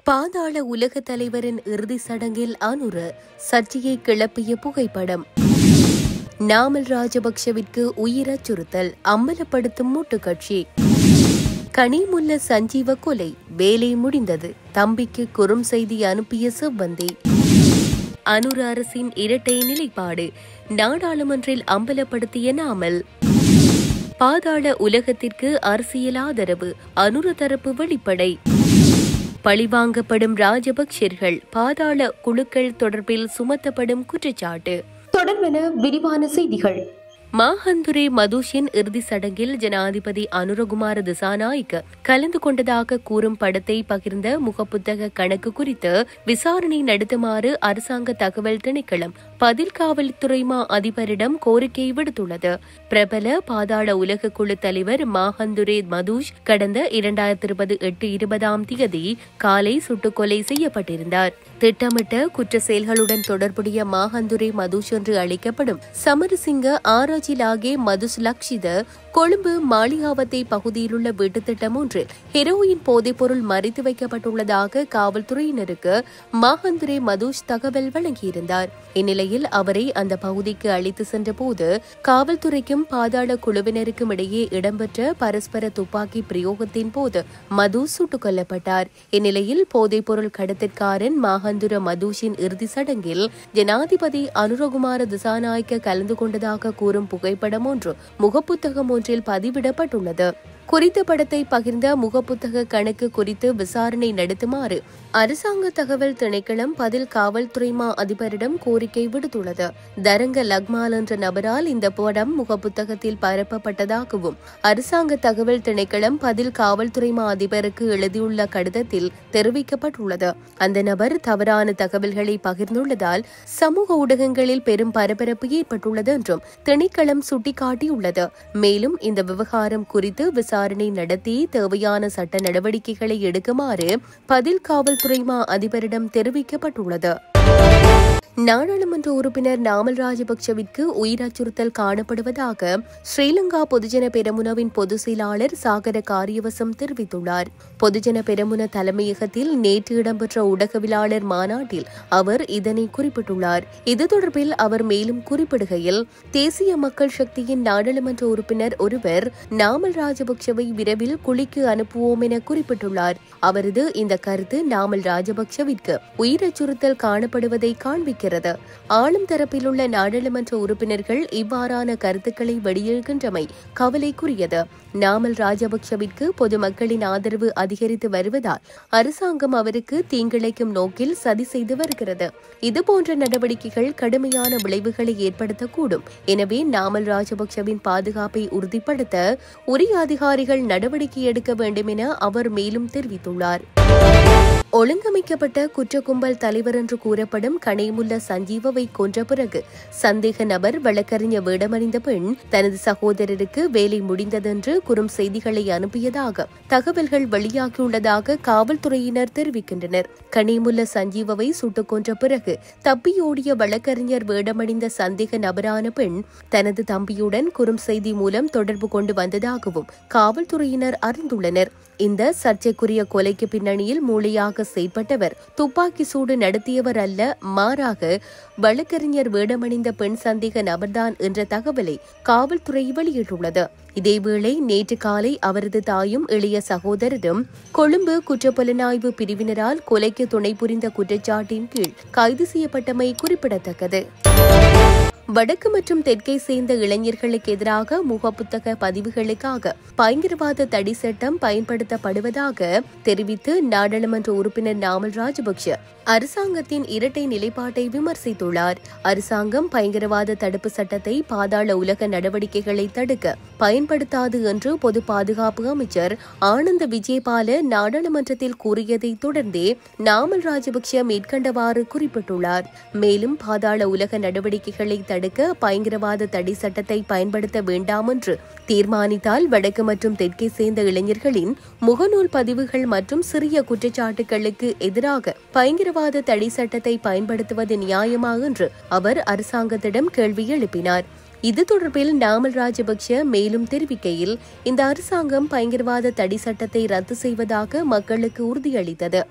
பாதாள உலக தலைவரின் இறுதி சடங்கில் அனுர சர்ச்சையை கிளப்பிய புகைப்படம். நாமல் ராஜபக்ஷவிற்கு உயிர் அச்சுறுத்தல், அம்பலப்படுத்தும் மூட்டுக்கட்சி. கனிமுல்ல சஞ்சீவ கொலை, வேலை முடிந்தது, தம்பிக்கு குறும் செய்தி அனுப்பிய செவ்வந்தி. அனுர அரசின் இரட்டை நிலைப்பாடு, நாடாளுமன்றில் அம்பலப்படுத்திய நாமல். பாதாள உலகத்திற்கு அரசியல் ஆதரவு, அனுர தரப்பு வெளிப்படை. பழிவாங்கப்படும் ராஜபக்சர்கள், பாதாள குழுக்கள் தொடர்பில் சுமத்தப்படும் குற்றச்சாட்டு. தொடர்பென விரிவான செய்திகள். மாஹந்துரே மதுஷின் இறுதி சடங்கில் ஜனாதிபதி அனுரகுமார திசாநாயக்க கலந்து கொண்டதாக கூறும் படத்தை பகிர்ந்த முகப்புத்தக கணக்கு குறித்து விசாரணை நடத்துமாறு அரசாங்க தகவல் திணைக்களம் பதில் காவல்துறை அதிபரிடம் கோரிக்கை விடுத்துள்ளது. பிரபல பாதாள உலக குழு தலைவர் மாஹந்துரே மதுஷ் கடந்த 2020 காலை சுட்டுக்கொலை செய்யப்பட்டிருந்தார். திட்டமிட்ட குற்ற செயல்களுடன் தொடர்புடைய மாஹந்துரே மதுஷ் என்று அழைக்கப்படும் சமரசிங்க ஆராய்ச்சிலாகே மதுஸ் லக்ஷித கொழும்பு மாளிகாவத்தை பகுதியிலுள்ள வீட்டுத்திட்டம் ஒன்றில் ஹெரோயின் போதைப்பொருள் மறைத்து வைக்கப்பட்டுள்ளதாக காவல்துறையினருக்கு மாஹந்துரே மதுஷ் தகவல் வழங்கியிருந்தார். இந்நிலையில் அவரை அந்த பகுதிக்கு அழைத்து சென்றபோது காவல்துறைக்கும் பாதாள குழுவினருக்கும் இடையே இடம்பெற்ற பரஸ்பர துப்பாக்கி பிரயோகத்தின் போது மதுஷ் சுட்டுக் கொல்லப்பட்டார். இந்நிலையில் போதைப்பொருள் கடத்தற்காரன் மாஹந்துர மதுஷின் இறுதி சடங்கில் ஜனாதிபதி அனுரகுமார திசாநாயக்க கலந்து கொண்டதாக கூறும் புகைப்படம் ஒன்று முகப்புத்தகம் ஒன்றில் பதிவிடப்பட்டுள்ளது. குறித்த படத்தை பகிர்ந்த முகப்புத்தக கணக்கு குறித்து விசாரணை நடத்துமாறு அரசாங்க தகவல் திணைக்களம் பதில் காவல்துறை அதிபரிடம் கோரிக்கை விடுத்துள்ளது. தரங்க லக்மால் என்ற நபரால் இந்த படம் முகப்புத்தகத்தில் பரப்பப்பட்டதாகவும் அரசாங்க தகவல் திணைக்களம் பதில் காவல்துறை அதிபருக்கு எழுதியுள்ள கடிதத்தில் தெரிவிக்கப்பட்டுள்ளது. அந்த நபர் தவறான தகவல்களை பகிர்ந்துள்ளதால் சமூக ஊடகங்களில் பெரும் பரபரப்பு ஏற்பட்டுள்ளது என்றும் திணைக்களம் சுட்டிக்காட்டியுள்ளது. மேலும் இந்த விவகாரம் குறித்து விசாரணை நடத்தி தேவையான சட்ட நடவடிக்கைகளை எடுக்குமாறு பதில் காவல்துறை அதிபரிடம் தெரிவிக்கப்பட்டுள்ளது. நாடாளுமன்ற உறுப்பினர் நாமல் ராஜபக்ஷவிற்கு உயிர் அச்சுறுத்தல் காணப்படுவதாக ஸ்ரீலங்கா பொதுஜன பெரமுனவின் பொதுச் செயலாளர் சாகர காரியவசம் தெரிவித்துள்ளார். பொதுஜன பெரமுன தலைமையகத்தில் நேற்று இடம்பெற்ற ஊடகவியலாளர் மாநாட்டில் அவர் இதனை குறிப்பிட்டுள்ளார். இது தொடர்பில் அவர் மேலும் குறிப்பிடுகையில், தேசிய மக்கள் சக்தியின் நாடாளுமன்ற உறுப்பினர் ஒருவர் நாமல் ராஜபக்ஷவை விரைவில் குழிக்கு அனுப்புவோம் என குறிப்பிட்டுள்ளார். அவரது இந்த கருத்து நாமல் ராஜபக்ஷவிற்கு உயிர் அச்சுறுத்தல் காணப்படுவதை காண்பிக்கிறது. ஆளும் தரப்பிலுள்ள நாடாளுமன்ற உறுப்பினர்கள் இவ்வாறான கருத்துக்களை வெளியிடுகின்றமை கவலைக்குரியது. நாமல் ராஜபக்ஷவிற்கு பொதுமக்களின் ஆதரவு அதிகரித்து வருவதால் அரசாங்கம் அவருக்கு தீங்கிழைக்கும் நோக்கில் சதி செய்து வருகிறது. இதுபோன்ற நடவடிக்கைகள் கடுமையான விளைவுகளை ஏற்படுத்தக்கூடும். எனவே நாமல் ராஜபக்ஷவின் பாதுகாப்பை உறுதிப்படுத்த உரிய அதிகாரிகள் நடவடிக்கை எடுக்க வேண்டும் என அவர் மேலும் தெரிவித்துள்ளார். ஒழுங்கமைக்கப்பட்ட குற்ற கும்பல் தலைவர் என்று கூறப்படும் கனிமுல்ல சஞ்சீவவை கொன்ற பிறகு சந்தேக நபர் வழக்கறிஞர் வேடமணிந்த பெண் தனது சகோதரருக்கு வேலை முடிந்ததென்று குறும் செய்திகளை அனுப்பியதாக தகவல்கள் வெளியாகியுள்ளதாக காவல்துறையினர் தெரிவிக்கின்றனர். கனிமுல்ல சஞ்சீவவை சுட்டுக் கொன்ற பிறகு தப்பியோடிய வழக்கறிஞர் வேடமணிந்த சந்தேக நபரான பெண் தனது தம்பியுடன் குறும் செய்தி மூலம் தொடர்பு கொண்டு வந்ததாகவும் காவல்துறையினர் அறிந்துள்ளனர். இந்த சர்ச்சைக்குரிய கொலைக்கு பின்னணியில் மூளையாக செயற்பட்டவர் துப்பாக்கி சூடு நடத்தியவர் அல்ல, மாறாக வழக்கறிஞர் வேடமணிந்த பெண் சந்தேக நபர்தான் என்ற தகவலை காவல்துறை வெளியிட்டுள்ளது. இதேவேளை நேற்று காலை அவரது தாயும் இளைய சகோதரரும் கொழும்பு குற்றப்புலனாய்வு பிரிவினரால் கொலைக்கு துணை புரிந்த குற்றச்சாட்டின் கீழ் கைது செய்யப்பட்டமை குறிப்பிடத்தக்கது. வடக்கு மற்றும் தெற்கை சேர்ந்த இளைஞர்களுக்கு எதிராக முகப்புத்தக பதிவுகளுக்காக பயங்கரவாத தடை சட்டம் பயன்படுத்தப்படுவதாக தெரிவித்து நாடாளுமன்ற உறுப்பினர் நாமல் ராஜபக்ஷ அரசாங்கத்தின் இரட்டை நிலைப்பாட்டை விமர்சித்துள்ளார். அரசாங்கம் பயங்கரவாத தடுப்பு சட்டத்தை பாதாள உலக நடவடிக்கைகளை தடுக்க பயன்படுத்தாது என்று பொது பாதுகாப்பு அமைச்சர் ஆனந்த விஜயபால நாடாளுமன்றத்தில் கூறியதை தொடர்ந்தே நாமல் ராஜபக்ஷ மேற்கண்டவாறு குறிப்பிட்டுள்ளார். மேலும் பாதாள உலக நடவடிக்கைகளை தடுக்க பயங்கரவாத தடை சட்டத்தை பயன்படுத்த வேண்டாம் என்று தீர்மானித்தால் வடக்கு மற்றும் தெற்கை சேர்ந்த இளைஞர்களின் முகநூல் பதிவுகள் மற்றும் சிறிய குற்றச்சாட்டுகளுக்கு எதிராக பயங்கரவாத தடை சட்டத்தை பயன்படுத்துவது நியாயமா என்று அவர் அரசாங்கத்திடம் கேள்வி எழுப்பினார். இது தொடர்பில் நாமல் ராஜபக்ஷ மேலும் தெரிவிக்கையில், இந்த அரசாங்கம் பயங்கரவாத தடை சட்டத்தை ரத்து செய்வதாக மக்களுக்கு உறுதியளித்தது.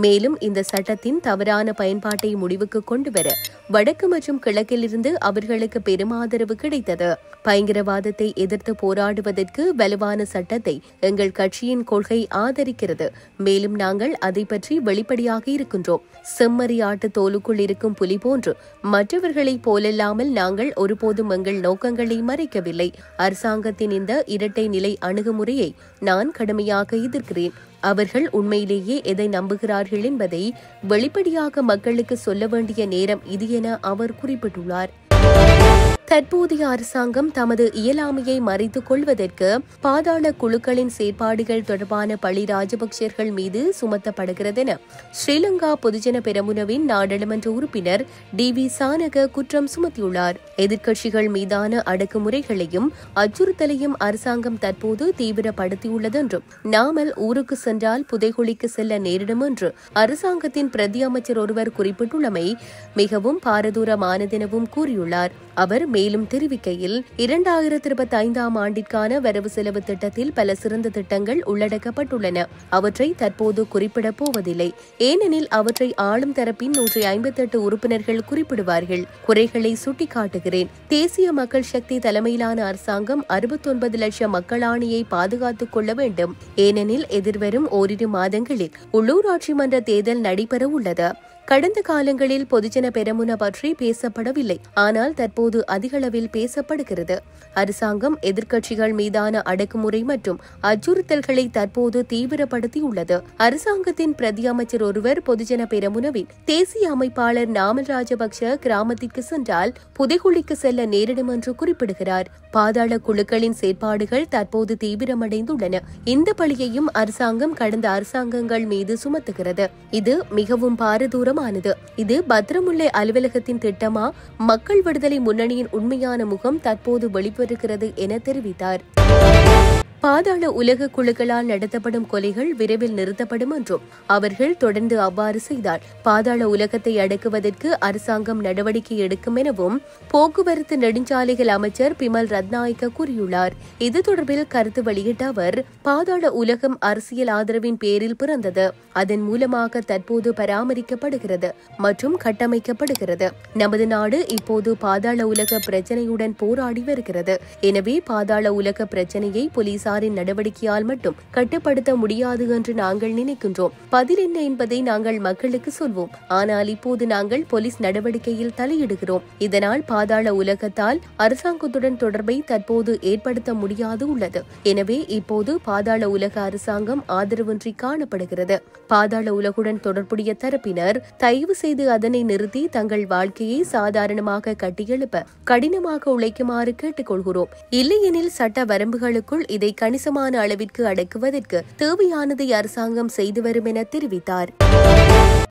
மேலும் இந்த சட்டத்தின் தவறான பயன்பாட்டை முடிவுக்கு கொண்டுவர வடக்கு மற்றும் கிழக்கிலிருந்து அவர்களுக்கு பெரும் ஆதரவு கிடைத்தது. பயங்கரவாதத்தை எதிர்த்து போராடுவதற்கு வலுவான சட்டத்தை எங்கள் கட்சியின் கொள்கை ஆதரிக்கிறது. மேலும் நாங்கள் அதை பற்றி வெளிப்படையாக இருக்கின்றோம். செம்மறி ஆட்டு தோலுக்குள் இருக்கும் புலி போன்று மற்றவர்களைப் போலல்லாமல் நாங்கள் ஒருபோதும் எங்கள் நோக்கங்களை மறைக்கவில்லை. அரசாங்கத்தின் இந்த இரட்டை நிலை அணுகுமுறையை நான் கடுமையாக எதிர்க்கிறேன். அவர்கள் உண்மையிலேயே எதை நம்புகிறார்கள் என்பதை வெளிப்படையாக மக்களுக்கு சொல்ல வேண்டிய நேரம் இது என அவர் குறிப்பிட்டுள்ளார். தற்போதைய அரசாங்கம் தமது இயலாமையை மறைத்துக் கொள்வதற்கு பாதாள குழுக்களின் செயற்பாடுகள் தொடர்பான பழி ராஜபக்சர்கள் மீது சுமத்தப்படுகிறது என ஸ்ரீலங்கா பொதுஜன பெரமுனவின் நாடாளுமன்ற உறுப்பினர் டி.வி. சானக குற்றம் சுமத்தியுள்ளார். எதிர்க்கட்சிகள் மீதான அடக்குமுறைகளையும் அச்சுறுத்தலையும் அரசாங்கம் தற்போது தீவிரப்படுத்தியுள்ளது என்றும் நாமல் ஊருக்கு சென்றால் புதைகுழிக்கு செல்ல நேரிடும் என்று அரசாங்கத்தின் பிரதி அமைச்சர் ஒருவர் குறிப்பிட்டுள்ளமை மிகவும் பாரதூரமானதெனவும் கூறியுள்ளார். அவர் மேலும் தெரிவிக்கையில் 2025 ஆண்டிற்கான வரவு செலவு திட்டத்தில் பல சிறந்த திட்டங்கள் உள்ளடக்கப்பட்டுள்ளன. அவற்றை தற்போது குறிப்பிடப் போவதில்லை. ஏனெனில் அவற்றை ஆளும் தரப்பின் 158 உறுப்பினர்கள் குறிப்பிடுவார்கள். குறைகளை சுட்டிக்காட்டுகிறேன். தேசிய மக்கள் சக்தி தலைமையிலான அரசாங்கம் 69 லட்சம் மக்கள் ஆணையை பாதுகாத்துக் கொள்ள வேண்டும். ஏனெனில் எதிர்வரும் ஓரிரு மாதங்களில் உள்ளூராட்சி மன்ற தேர்தல் நடைபெற உள்ளது. கடந்த காலங்களில் பொதுஜன பெரமுன பற்றி பேசப்படவில்லை. ஆனால் தற்போது அதிகளவில் பேசப்படுகிறது. அரசாங்கம் எதிர்க்கட்சிகள் மீதான அடக்குமுறை மற்றும் அச்சுறுத்தல்களை தற்போது தீவிரப்படுத்தியுள்ளது. அரசாங்கத்தின் பிரதி அமைச்சர் ஒருவர் பொதுஜன பெரமுனவின் தேசிய அமைப்பாளர் நாமல் ராஜபக்ஷ கிராமத்திற்கு சென்றால் புதைகுழிக்கு செல்ல நேரிடும் என்று குறிப்பிடுகிறார். பாதாள குழுக்களின் செயற்பாடுகள் தற்போது தீவிரமடைந்துள்ளன. இந்த பழியையும் அரசாங்கம் கடந்த அரசாங்கங்கள் மீது சுமத்துகிறது. இது மிகவும் பாரதூரமானது. இது பத்திரமுல்லை அலுவலகத்தின் திட்டமா? மக்கள் விடுதலை முன்னணியின் உண்மையான முகம் தற்போது வெளிவருகிறது என தெரிவித்தார். பாதாள உலக குழுக்களால் நடத்தப்படும் கொலைகள் விரைவில் நிறுத்தப்படும் என்றும் அவர்கள் தொடர்ந்து அவ்வாறு செய்தால் பாதாள உலகத்தை அடக்குவதற்கு அரசாங்கம் நடவடிக்கை எடுக்கும் எனவும் போக்குவரத்து நெடுஞ்சாலைகள் அமைச்சர் பிமல் ரத்நாயக்க கூறியுள்ளார். இது தொடர்பில் கருத்து வெளியிட்ட அவர், பாதாள உலகம் அரசியல் ஆதரவின் பேரில் பிறந்தது. அதன் மூலமாக தற்போது பராமரிக்கப்படுகிறது மற்றும் கட்டமைக்கப்படுகிறது. நமது நாடு இப்போது பாதாள உலக பிரச்சனையுடன் போராடி வருகிறது. எனவே பாதாள உலக பிரச்சனையை போலீசார் நடவடிக்கையால் மட்டும் கட்டுப்படுத்த முடியாது என்று நாங்கள் நினைக்கின்றோம். பதில் என்ன என்பதை நாங்கள் மக்களுக்கு சொல்வோம். ஆனால் இப்போது நாங்கள் போலீஸ் நடவடிக்கையில் தலையிடுகிறோம். இதனால் பாதாள உலகத்தால் அரசாங்கத்துடன் தொடர்பை தற்போது ஏற்படுத்த முடியாது உள்ளது. எனவே இப்போது பாதாள உலக அரசாங்கம் ஆதரவின்றி காணப்படுகிறது. பாதாள உலகுடன் தொடர்புடைய தரப்பினர் தயவு செய்து அதனை நிறுத்தி தங்கள் வாழ்க்கையை சாதாரணமாக கட்டியெழுப்ப கடினமாக உழைக்குமாறு கேட்டுக்கொள்கிறோம். இல்லையெனில் சட்ட வரம்புகளுக்குள் இதை கணிசமான அளவிற்கு அடக்குவதற்கு தேவையானதை அரசாங்கம் செய்து வரும் என தெரிவித்தார்.